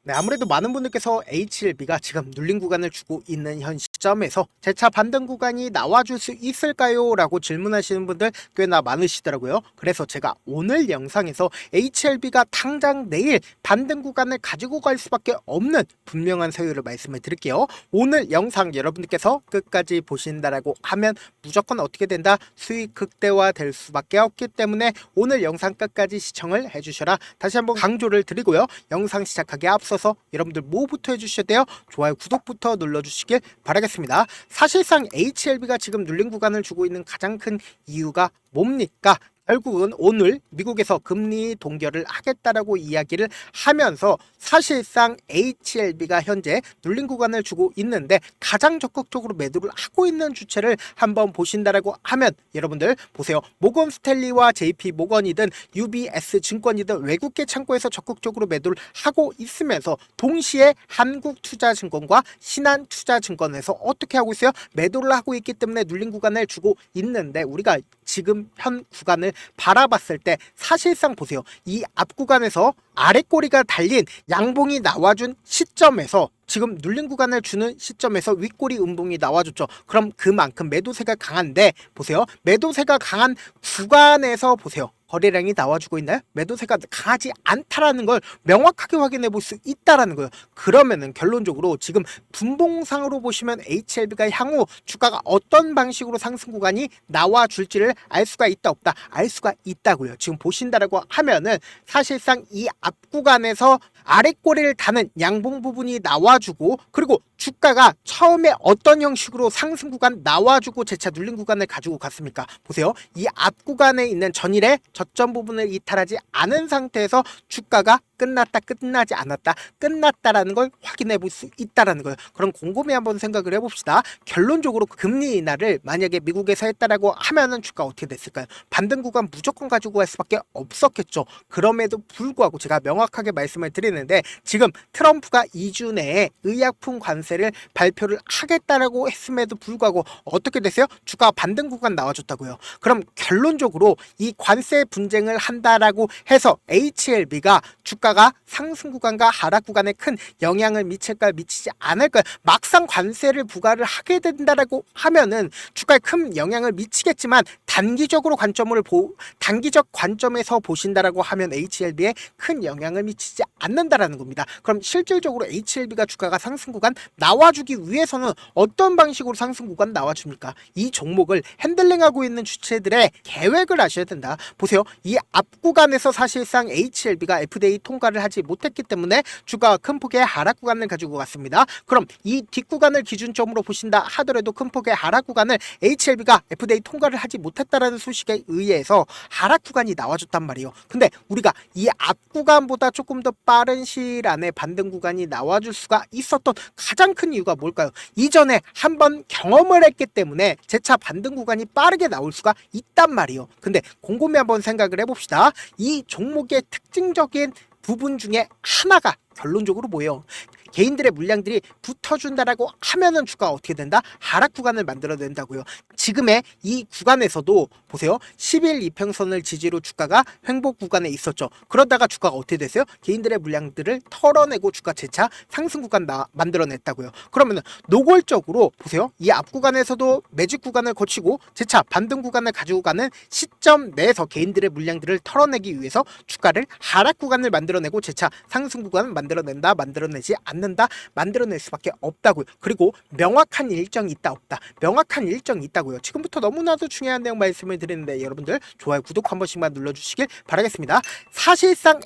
네, 아무래도 많은 분들께서 HLB가 지금 눌린 구간을 주고 있는 현 시점에서 재차 반등 구간이 나와줄 수 있을까요? 라고 질문하시는 분들 꽤나 많으시더라고요. 그래서 제가 오늘 영상에서 HLB가 당장 내일 반등 구간을 가지고 갈 수밖에 없는 분명한 사유를 말씀을 드릴게요. 오늘 영상 여러분들께서 끝까지 보신다라고 하면 무조건 어떻게 된다? 수익 극대화 될 수밖에 없기 때문에 오늘 영상 끝까지 시청을 해주셔라. 다시 한번 강조를 드리고요. 영상 시작하기 앞서서 여러분들 뭐부터 해주셔야 돼요? 좋아요, 구독부터 눌러주시길 바라겠습니다. 사실상 HLB가 지금 눌린 구간을 주고 있는 가장 큰 이유가 뭡니까? 결국은 오늘 미국에서 금리 동결을 하겠다라고 이야기를 하면서 사실상 HLB가 현재 눌린 구간을 주고 있는데 가장 적극적으로 매도를 하고 있는 주체를 한번 보신다라고 하면 여러분들 보세요. 모건 스탠리와 JP 모건이든 UBS 증권이든 외국계 창구에서 적극적으로 매도를 하고 있으면서 동시에 한국투자증권과 신한투자증권에서 어떻게 하고 있어요? 매도를 하고 있기 때문에 눌린 구간을 주고 있는데 우리가 지금 현 구간을 바라봤을 때 사실상 보세요. 이 앞 구간에서 아래 꼬리가 달린 양봉이 나와준 시점에서 지금 눌린 구간을 주는 시점에서 윗꼬리 음봉이 나와줬죠. 그럼 그만큼 매도세가 강한데 보세요. 매도세가 강한 구간에서 보세요. 거래량이 나와주고 있나요? 매도세가 강하지 않다라는 걸 명확하게 확인해 볼 수 있다라는 거예요. 그러면은 결론적으로 지금 분봉상으로 보시면 HLB가 향후 주가가 어떤 방식으로 상승 구간이 나와줄지를 알 수가 있다 없다? 알 수가 있다고요. 지금 보신다라고 하면은 사실상 이 앞 구간에서 아래 꼬리를 다는 양봉 부분이 나와주고 그리고 주가가 처음에 어떤 형식으로 상승 구간 나와주고 재차 눌린 구간을 가지고 갔습니까? 보세요. 이 앞 구간에 있는 전일의 저점 부분을 이탈하지 않은 상태에서 주가가 끝났다 끝나지 않았다 끝났다라는 걸 확인해 볼 수 있다라는 거예요. 그럼 곰곰이 한번 생각을 해봅시다. 결론적으로 금리 인하를 만약에 미국에서 했다라고 하면은 주가 어떻게 됐을까요? 반등 구간 무조건 가지고 갈 수밖에 없었겠죠. 그럼에도 불구하고 제가 명확하게 말씀을 드리는데 지금 트럼프가 2주 내에 의약품 관세를 발표를 하겠다라고 했음에도 불구하고 어떻게 됐어요? 주가 반등 구간 나와줬다고요. 그럼 결론적으로 이 관세 분쟁을 한다라고 해서 HLB가 주가가 상승 구간과 하락 구간에 큰 영향을 미칠까 미치지 않을까? 막상 관세를 부과를 하게 된다라고 하면은 주가에 큰 영향을 미치겠지만 단기적 관점에서 보신다라고 하면 HLB에 큰 영향을 미치지 않는다라는 겁니다. 그럼 실질적으로 HLB가 주가가 상승 구간 나와주기 위해서는 어떤 방식으로 상승 구간 나와줍니까? 이 종목을 핸들링하고 있는 주체들의 계획을 아셔야 된다. 보세요. 이 앞 구간에서 사실상 HLB가 FDA 통과를 하지 못했기 때문에 주가가 큰 폭의 하락 구간을 가지고 갔습니다. 그럼 이 뒷구간을 기준점으로 보신다 하더라도 큰 폭의 하락 구간을 HLB가 FDA 통과를 하지 못했다라는 소식에 의해서 하락 구간이 나와줬단 말이에요. 근데 우리가 이 앞 구간보다 조금 더 빠른 시일 안에 반등 구간이 나와줄 수가 있었던 가장 큰 이유가 뭘까요? 이전에 한번 경험을 했기 때문에 재차 반등 구간이 빠르게 나올 수가 있단 말이에요. 근데 곰곰이 한번 생각을 해봅시다. 이 종목의 특징적인 부분 중에 하나가 결론적으로 뭐예요? 개인들의 물량들이 붙어준다라고 하면은 주가가 어떻게 된다? 하락 구간을 만들어낸다고요. 지금의 이 구간에서도 보세요. 10일 이평선을 지지로 주가가 횡보 구간에 있었죠. 그러다가 주가가 어떻게 됐어요? 개인들의 물량들을 털어내고 주가 재차 상승 구간 만들어냈다고요. 그러면은 노골적으로 보세요. 이 앞 구간에서도 매직 구간을 거치고 재차 반등 구간을 가지고 가는 시점 내에서 개인들의 물량들을 털어내기 위해서 주가를 하락 구간을 만들어내고 재차 상승 구간을 만들어내지 않는다, 만들어낼 수밖에 없다고요. 그리고 명확한 일정이 있다 없다, 명확한 일정이 있다고요. 지금부터 너무나도 중요한 내용 말씀을 드리는데 여러분들 좋아요, 구독 한 번씩만 눌러주시길 바라겠습니다. 사실상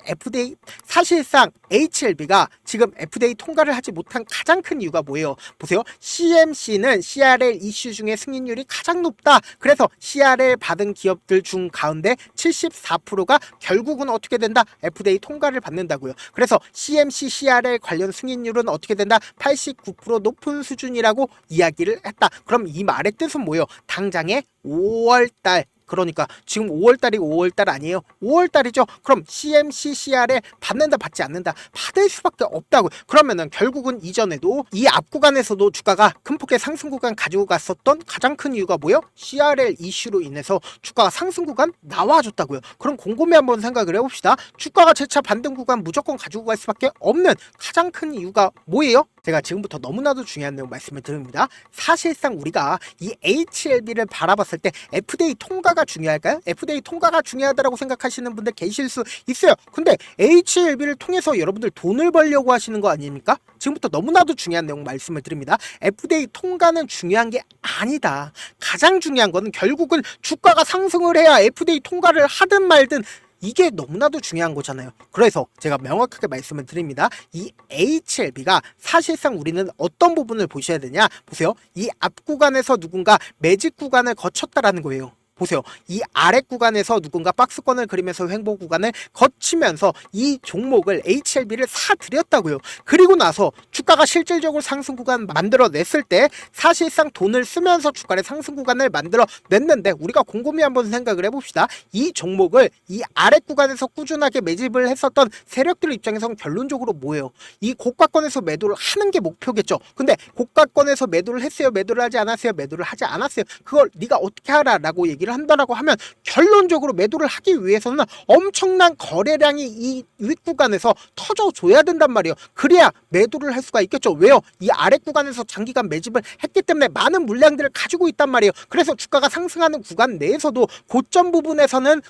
HLB가 지금 FDA 통과를 하지 못한 가장 큰 이유가 뭐예요? 보세요. CMC는 CRL 이슈 중에 승인율이 가장 높다. 그래서 CRL 받은 기업들 중 가운데 74%가 결국은 어떻게 된다? FDA 통과를 받는다고요. 그래서 CMC, CRL 관련 승인율은 어떻게 된다? 89% 높은 수준이라고 이야기를 했다. 그럼 이 말의 뜻은 뭐예요? 당장에 5월달 그러니까 지금 5월달이 5월달 아니에요? 5월달이죠. 그럼 CMCCR에 받는다 받지 않는다? 받을 수밖에 없다고. 그러면은 결국은 이전에도 이 앞 구간에서도 주가가 큰 폭의 상승 구간 가지고 갔었던 가장 큰 이유가 뭐예요? CRL 이슈로 인해서 주가가 상승 구간 나와줬다고요. 그럼 곰곰이 한번 생각을 해봅시다. 주가가 재차 반등 구간 무조건 가지고 갈 수밖에 없는 가장 큰 이유가 뭐예요? 제가 지금부터 너무나도 중요한 내용 말씀을 드립니다. 사실상 우리가 이 HLB를 바라봤을 때 FDA 통과가 중요할까요? FDA 통과가 중요하다고 생각하시는 분들 계실 수 있어요. 근데 HLB를 통해서 여러분들 돈을 벌려고 하시는 거 아닙니까? 지금부터 너무나도 중요한 내용 말씀을 드립니다. FDA 통과는 중요한 게 아니다. 가장 중요한 거는 결국은 주가가 상승을 해야 FDA 통과를 하든 말든 이게 너무나도 중요한 거잖아요. 그래서 제가 명확하게 말씀을 드립니다. 이 HLB가 사실상 우리는 어떤 부분을 보셔야 되냐? 보세요. 이 앞 구간에서 누군가 매직 구간을 거쳤다라는 거예요. 보세요. 이 아래 구간에서 누군가 박스권을 그리면서 횡보 구간을 거치면서 이 종목을 HLB를 사들였다고요. 그리고 나서 주가가 실질적으로 상승 구간 만들어냈을 때 사실상 돈을 쓰면서 주가의 상승 구간을 만들어냈는데 우리가 곰곰이 한번 생각을 해봅시다. 이 종목을 이 아래 구간에서 꾸준하게 매집을 했었던 세력들 입장에서는 결론적으로 뭐예요? 이 고가권에서 매도를 하는 게 목표겠죠. 근데 고가권에서 매도를 했어요? 매도를 하지 않았어요? 매도를 하지 않았어요? 그걸 네가 어떻게 하라 라고 얘기를 한다라고 하면 결론적으로 매도를 하기 위해서는 엄청난 거래량이 이 윗구간에서 터져줘야 된단 말이에요. 그래야 매도를 할 수가 있겠죠. 왜요? 이 아래 구간에서 장기간 매집을 했기 때문에 많은 물량들을 가지고 있단 말이에요. 그래서 주가가 상승하는 구간 내에서도 고점 부분에서는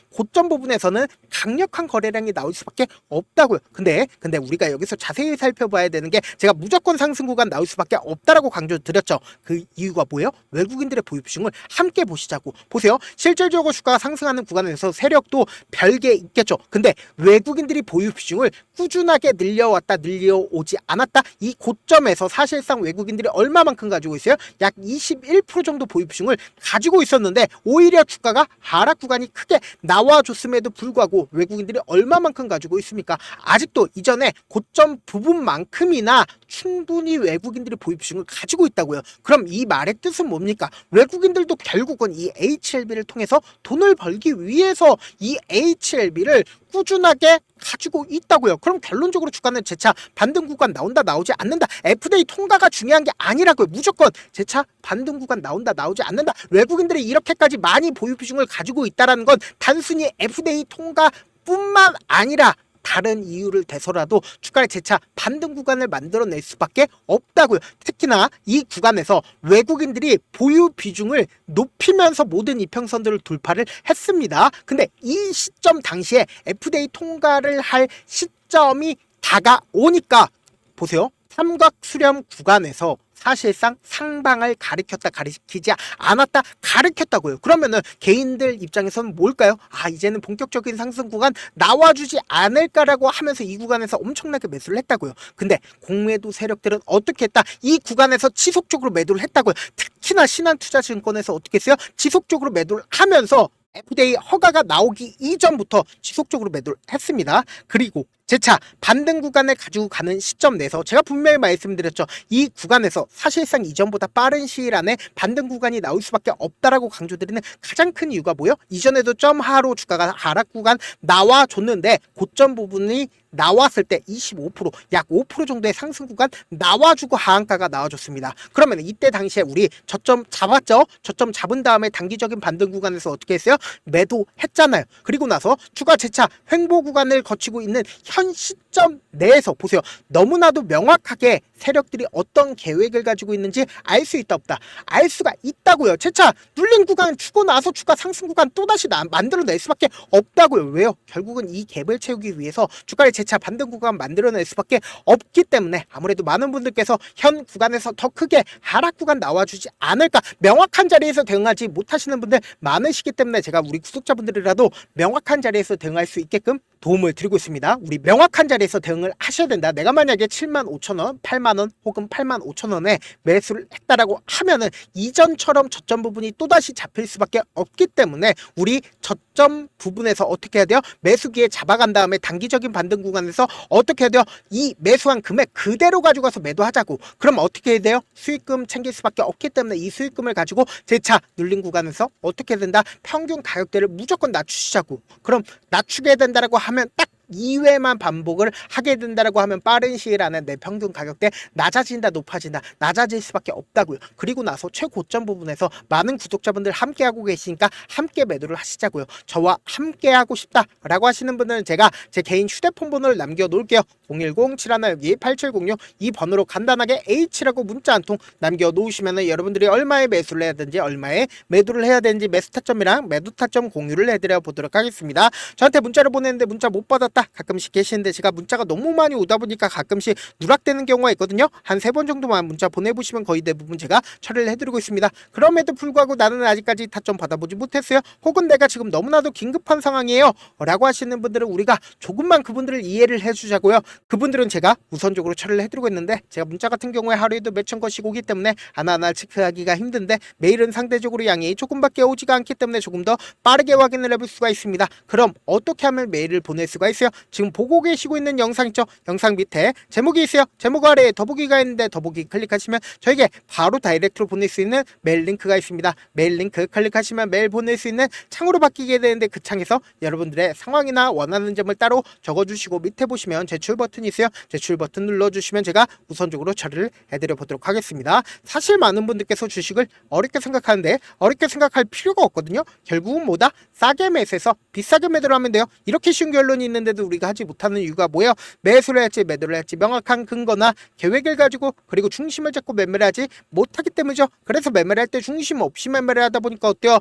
강력한 거래량이 나올 수밖에 없다고요. 근데 우리가 여기서 자세히 살펴봐야 되는 게 제가 무조건 상승 구간 나올 수밖에 없다라고 강조드렸죠. 그 이유가 뭐예요? 외국인들의 보유 비중을 함께 보시자고. 보세요. 실질적으로 주가가 상승하는 구간에서 세력도 별개 있겠죠. 근데 외국인들이 보유 비중을 꾸준하게 늘려왔다 늘려오지 않았다. 이 고점에서 사실상 외국인들이 얼마만큼 가지고 있어요? 약 21% 정도 보유 비중을 가지고 있었는데 오히려 주가가 하락 구간이 크게 나와줬음에도 불구하고 외국인들이 얼마만큼 가지고 있습니까? 아직도 이전에 고점 부분만큼이나 충분히 외국인들이 보유 비중을 가지고 있다고요. 그럼 이 말의 뜻은 뭡니까? 외국인들도 결국은 이 HLB를 통해서 돈을 벌기 위해서 이 HLB를 꾸준하게 가지고 있다고요. 그럼 결론적으로 주가는 재차 반등 구간 나온다 나오지 않는다. FDA 통과가 중요한 게 아니라고요. 무조건 재차 반등 구간 나온다 나오지 않는다. 외국인들이 이렇게까지 많이 보유 비중을 가지고 있다는 건 단순히 FDA 통과뿐만 아니라 다른 이유를 대서라도 주가의 재차 반등 구간을 만들어낼 수밖에 없다고요. 특히나 이 구간에서 외국인들이 보유 비중을 높이면서 모든 이평선들을 돌파를 했습니다. 근데 이 시점 당시에 FDA 통과를 할 시점이 다가오니까 보세요. 삼각 수렴 구간에서 사실상 상방을 가리키지 않았다 가리켰다고요. 그러면은 개인들 입장에서는 뭘까요? 이제는 본격적인 상승 구간 나와주지 않을까라고 하면서 이 구간에서 엄청나게 매수를 했다고요. 근데 공매도 세력들은 어떻게 했다? 이 구간에서 지속적으로 매도를 했다고요. 특히나 신한투자증권에서 어떻게 했어요? 지속적으로 매도를 하면서 FDA 허가가 나오기 이전부터 지속적으로 매도를 했습니다. 그리고 재차 반등 구간을 가지고 가는 시점 내에서 제가 분명히 말씀드렸죠. 이 구간에서 사실상 이전보다 빠른 시일 안에 반등 구간이 나올 수밖에 없다라고 강조드리는 가장 큰 이유가 뭐예요? 이전에도 점하로 주가가 하락 구간 나와줬는데 고점 부분이 나왔을 때 25%, 약 5% 정도의 상승 구간 나와주고 하한가가 나와줬습니다. 그러면 이때 당시에 우리 저점 잡았죠? 저점 잡은 다음에 단기적인 반등 구간에서 어떻게 했어요? 매도했잖아요. 그리고 나서 주가 재차 횡보 구간을 거치고 있는 현 시점 내에서 보세요. 너무나도 명확하게 세력들이 어떤 계획을 가지고 있는지 알 수 있다 없다? 알 수가 있다고요. 재차 눌린 구간 주고 나서 주가 상승 구간 또다시 만들어낼 수밖에 없다고요. 왜요? 결국은 이 갭을 채우기 위해서 주가를 재차 반등 구간 만들어낼 수밖에 없기 때문에 아무래도 많은 분들께서 현 구간에서 더 크게 하락 구간 나와주지 않을까, 명확한 자리에서 대응하지 못하시는 분들 많으시기 때문에 제가 우리 구독자분들이라도 명확한 자리에서 대응할 수 있게끔 도움을 드리고 있습니다. 우리 명확한 자리에서 대응을 하셔야 된다. 내가 만약에 75,000원, 8만원 혹은 85,000원에 매수를 했다라고 하면은 이전처럼 저점 부분이 또다시 잡힐 수밖에 없기 때문에 우리 저점 부분에서 어떻게 해야 돼요? 매수기에 잡아간 다음에 단기적인 반등 구간에서 어떻게 해야 돼요? 이 매수한 금액 그대로 가져가서 매도하자고. 그럼 어떻게 해야 돼요? 수익금 챙길 수밖에 없기 때문에 이 수익금을 가지고 재차 눌린 구간에서 어떻게 된다? 평균 가격대를 무조건 낮추시자고. 그럼 낮추게 된다라고 하면 딱 2회만 반복을 하게 된다라고 하면 빠른 시일 안에 내 평균 가격대 낮아진다 높아진다 낮아질 수밖에 없다고요. 그리고 나서 최고점 부분에서 많은 구독자분들 함께 하고 계시니까 함께 매도를 하시자고요. 저와 함께 하고 싶다라고 하시는 분들은 제가 제 개인 휴대폰 번호를 남겨 놓을게요. 010-7162-8706 이 번호로 간단하게 H라고 문자 한 통 남겨 놓으시면 여러분들이 얼마에 매수를 해야 되는지 얼마에 매도를 해야 되는지 매수 타점이랑 매도 타점 공유를 해드려 보도록 하겠습니다. 저한테 문자를 보냈는데 문자 못 받았다 가끔씩 계시는데 제가 문자가 너무 많이 오다 보니까 가끔씩 누락되는 경우가 있거든요. 한 3번 정도만 문자 보내보시면 거의 대부분 제가 처리를 해드리고 있습니다. 그럼에도 불구하고 나는 아직까지 타점 받아보지 못했어요. 혹은 내가 지금 너무나도 긴급한 상황이에요 라고 하시는 분들은 우리가 조금만 그분들을 이해를 해주자고요. 그분들은 제가 우선적으로 처리를 해드리고 있는데 제가 문자 같은 경우에 하루에도 몇천 건씩 오기 때문에 하나하나 체크하기가 힘든데 메일은 상대적으로 양이 조금밖에 오지가 않기 때문에 조금 더 빠르게 확인을 해볼 수가 있습니다. 그럼 어떻게 하면 메일을 보낼 수가 있어요? 지금 보고 계시고 있는 영상 있죠? 영상 밑에 제목이 있어요. 제목 아래에 더보기가 있는데 더보기 클릭하시면 저에게 바로 다이렉트로 보낼 수 있는 메일 링크가 있습니다. 메일 링크 클릭하시면 메일 보낼 수 있는 창으로 바뀌게 되는데 그 창에서 여러분들의 상황이나 원하는 점을 따로 적어주시고 밑에 보시면 제출 버튼이 있어요. 제출 버튼 눌러주시면 제가 우선적으로 처리를 해드려 보도록 하겠습니다. 사실 많은 분들께서 주식을 어렵게 생각하는데 어렵게 생각할 필요가 없거든요. 결국은 뭐다? 싸게 매수해서 비싸게 매도를 하면 돼요. 이렇게 쉬운 결론이 있는데도 우리가 하지 못하는 이유가 뭐예요? 매수를 할지 매도를 할지 명확한 근거나 계획을 가지고 그리고 중심을 잡고 매매를 하지 못하기 때문이죠. 그래서 매매를 할 때 중심 없이 매매를 하다 보니까 어때요?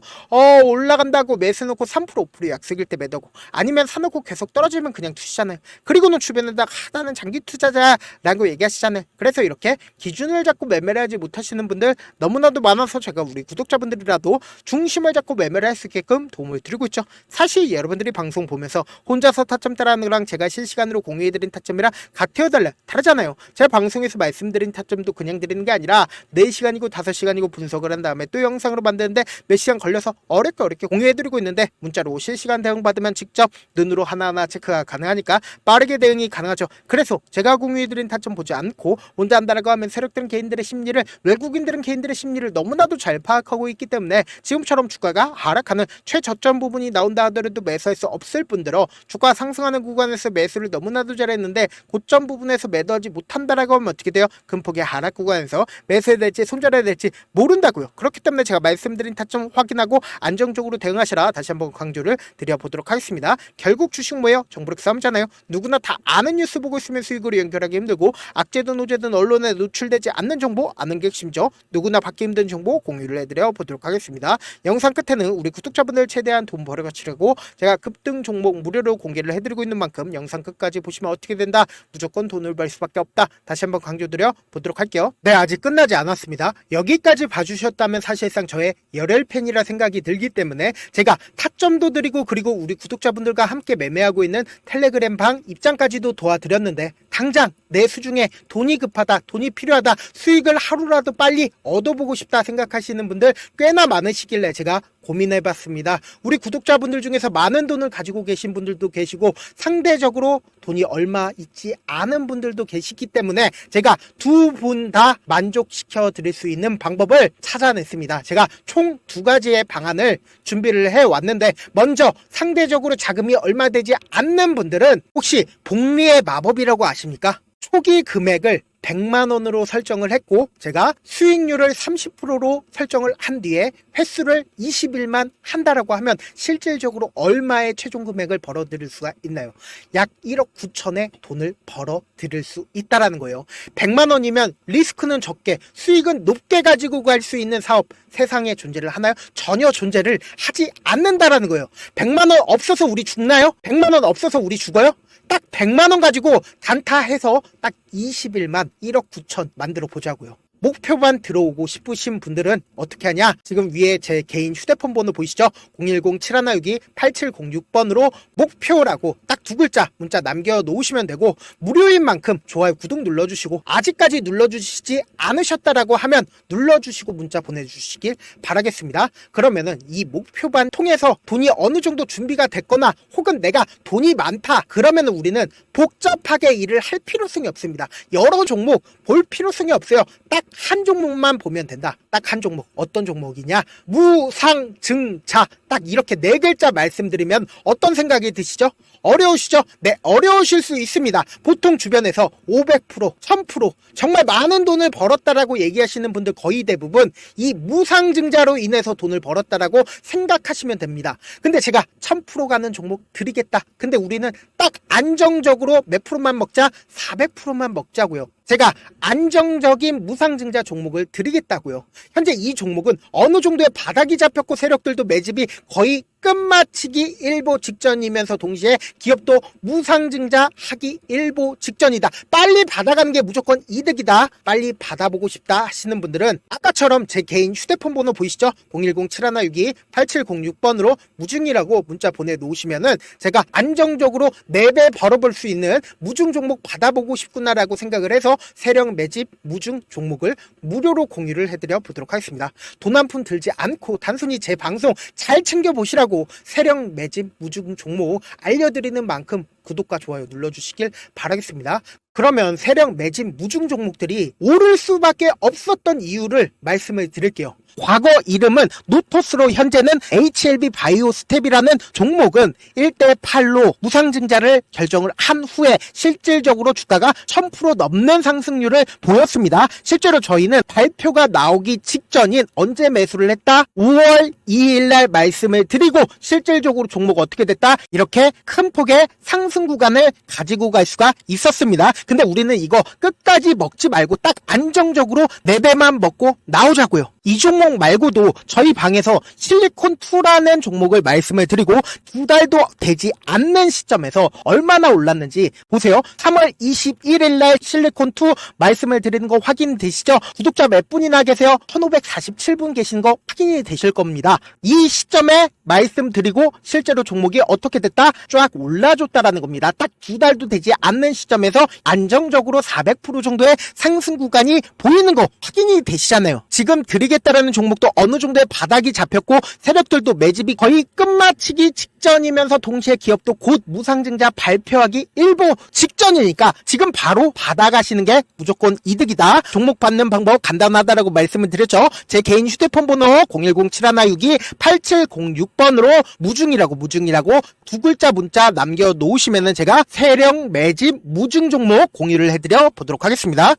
올라간다고 매수해놓고 3% 5% 약속일 때 매도고 아니면 사놓고 계속 떨어지면 그냥 투시잖아요. 그리고는 주변에다가 나는 장기 투자자라고 얘기하시잖아요. 그래서 이렇게 기준을 잡고 매매를 하지 못하시는 분들 너무나도 많아서 제가 우리 구독자분들이라도 중심을 잡고 매매를 할 수 있게끔 도움을 드리고 있죠. 사실 여러분들이 방송 보면서 혼자서 타점 따라하는 거랑 제가 실시간으로 공유해드린 타점이랑 같아요 달라요? 다르잖아요. 제가 방송에서 말씀드린 타점도 그냥 드리는 게 아니라 4시간이고 5시간이고 분석을 한 다음에 또 영상으로 만드는데 몇 시간 걸려서 어렵게 공유해드리고 있는데 문자로 실시간 대응 받으면 직접 눈으로 하나하나 체크가 가능하니까 빠르게 대응이 가능하죠. 그래서 제가 공유해드린 타점 보지 않고 혼자 한다라고 하면 세력들은 개인들의 심리를 외국인들은 개인들의 심리를 너무나도 잘 파악하고 있기 때문에 지금처럼 주가가 하락하는 최저점 부분이 나온다 하더라도 매수할 수 없을 뿐더러 주가 상승하는 구간에서 매수를 너무나도 잘했는데 고점 부분에서 매도하지 못한다라고 하면 어떻게 돼요? 금폭의 하락 구간에서 매수해야 될지 손절해야 될지 모른다고요. 그렇기 때문에 제가 말씀드린 타점 확인하고 안정적으로 대응하시라 다시 한번 강조를 드려보도록 하겠습니다. 결국 주식 뭐예요? 정보력 싸움잖아요. 누구나 다 아는 뉴스 보고 있으면 수익으로 연결하기 힘들고 악재든 호재든 언론에 노출되지 않는 정보 아는 게 핵심이죠. 누구나 받기 힘든 정보 공유를 해드려 보도록 하겠습니다. 영상 끝에는 우리 구독자분들 최대한 돈 벌어가시려고 제가 급등 종목 무료로 공개를 해드리고 있는 만큼 영상 끝까지 보시면 어떻게 된다? 무조건 돈을 벌 수밖에 없다. 다시 한번 강조드려 보도록 할게요. 네, 아직 끝나지 않았습니다. 여기까지 봐주셨다면 사실상 저의 열혈팬이라 생각이 들기 때문에 제가 타점도 드리고 그리고 우리 구독자분들과 함께 매매하고 있는 텔레그램 방 입장까지도 도와드렸는데 당장 내 수중에 돈이 급하다, 돈이 필요하다, 수익을 하루라도 빨리 얻어보고 싶다 생각하시는 분들 꽤나 많으시길래 제가 고민해봤습니다. 우리 구독자분들 중에서 많은 돈을 가지고 계신 분들도 계시고 상대적으로 돈이 얼마 있지 않은 분들도 계시기 때문에 제가 두 분 다 만족시켜 드릴 수 있는 방법을 찾아냈습니다. 제가 총 2가지의 방안을 준비를 해왔는데 먼저 상대적으로 자금이 얼마 되지 않는 분들은 혹시 복리의 마법이라고 아십니까? 초기 금액을 100만원으로 설정을 했고 제가 수익률을 30%로 설정을 한 뒤에 횟수를 20일만 한다라고 하면 실질적으로 얼마의 최종 금액을 벌어들일 수가 있나요? 약 1억 9천의 돈을 벌어들일 수 있다라는 거예요. 100만원이면 리스크는 적게 수익은 높게 가지고 갈 수 있는 사업 세상에 존재를 하나요? 전혀 존재를 하지 않는다라는 거예요. 100만원 없어서 우리 죽나요? 100만원 없어서 우리 죽어요? 딱 100만원 가지고 단타해서 딱 20일만 1억 9천 만들어 보자고요. 목표만 들어오고 싶으신 분들은 어떻게 하냐? 지금 위에 제 개인 휴대폰 번호 보이시죠? 010-7162-8706번으로 목표라고 딱 두 글자 문자 남겨놓으시면 되고, 무료인 만큼 좋아요, 구독 눌러주시고, 아직까지 눌러주시지 않으셨다라고 하면 눌러주시고 문자 보내주시길 바라겠습니다. 그러면은 이 목표반 통해서 돈이 어느 정도 준비가 됐거나 혹은 내가 돈이 많다 그러면은 우리는 복잡하게 일을 할 필요성이 없습니다. 여러 종목 볼 필요성이 없어요. 딱 한 종목만 보면 된다. 딱 한 종목. 어떤 종목이냐? 무상증자. 딱 이렇게 네 글자 말씀드리면 어떤 생각이 드시죠? 어려우시죠? 네, 어려우실 수 있습니다. 보통 주변에서 500%, 1000% 정말 많은 돈을 벌었다라고 얘기하시는 분들 거의 대부분 이 무상증자로 인해서 돈을 벌었다라고 생각하시면 됩니다. 근데 제가 1000% 가는 종목 드리겠다. 근데 우리는 딱 안정적으로 몇 프로만 먹자? 400%만 먹자고요. 제가 안정적인 무상증자 종목을 드리겠다고요. 현재 이 종목은 어느 정도의 바닥이 잡혔고 세력들도 매집이 거의 끝마치기 일보 직전이면서 동시에 기업도 무상증자 하기 일보 직전이다. 빨리 받아가는 게 무조건 이득이다. 빨리 받아보고 싶다 하시는 분들은 아까처럼 제 개인 휴대폰 번호 보이시죠? 010-7162-8706번으로 무중이라고 문자 보내놓으시면은 제가 안정적으로 4배 벌어볼 수 있는 무중 종목 받아보고 싶구나라고 생각을 해서 세력 매집 무중 종목을 무료로 공유를 해드려 보도록 하겠습니다. 돈 한 푼 들지 않고 단순히 제 방송 잘 챙겨보시라고 세력 매집 무중 종목 알려드리는 만큼 구독과 좋아요 눌러주시길 바라겠습니다. 그러면 세력 매집 무중 종목들이 오를 수밖에 없었던 이유를 말씀을 드릴게요. 과거 이름은 노토스로 현재는 HLB 바이오스텝이라는 종목은 1대8로 무상증자를 결정을 한 후에 실질적으로 주가가 1000% 넘는 상승률을 보였습니다. 실제로 저희는 발표가 나오기 직전인 언제 매수를 했다? 5월 2일 날 말씀을 드리고 실질적으로 종목 어떻게 됐다? 이렇게 큰 폭의 상승 구간을 가지고 갈 수가 있었습니다. 근데 우리는 이거 끝까지 먹지 말고 딱 안정적으로 4배만 먹고 나오자고요. 이 종목 말고도 저희 방에서 실리콘2라는 종목을 말씀을 드리고 2달도 되지 않는 시점에서 얼마나 올랐는지 보세요. 3월 21일 날 실리콘2 말씀을 드리는 거 확인되시죠? 구독자 몇 분이나 계세요? 1547분 계신 거 확인이 되실 겁니다. 이 시점에 말씀드리고 실제로 종목이 어떻게 됐다? 쫙 올라줬다라는 겁니다. 딱 2달도 되지 않는 시점에서 안정적으로 400% 정도의 상승 구간이 보이는 거 확인이 되시잖아요. 지금 드리겠다라는 종목도 어느 정도의 바닥이 잡혔고 세력들도 매집이 거의 끝마치기 직전이면서 동시에 기업도 곧 무상증자 발표하기 일보 직전이니까 지금 바로 받아가시는 게 무조건 이득이다. 종목 받는 방법 간단하다라고 말씀을 드렸죠. 제 개인 휴대폰 번호 010-7162-8706번으로 무중이라고 두 글자 문자 남겨놓으시면은 제가 세력 매집 무중 종목 공유를 해드려 보도록 하겠습니다.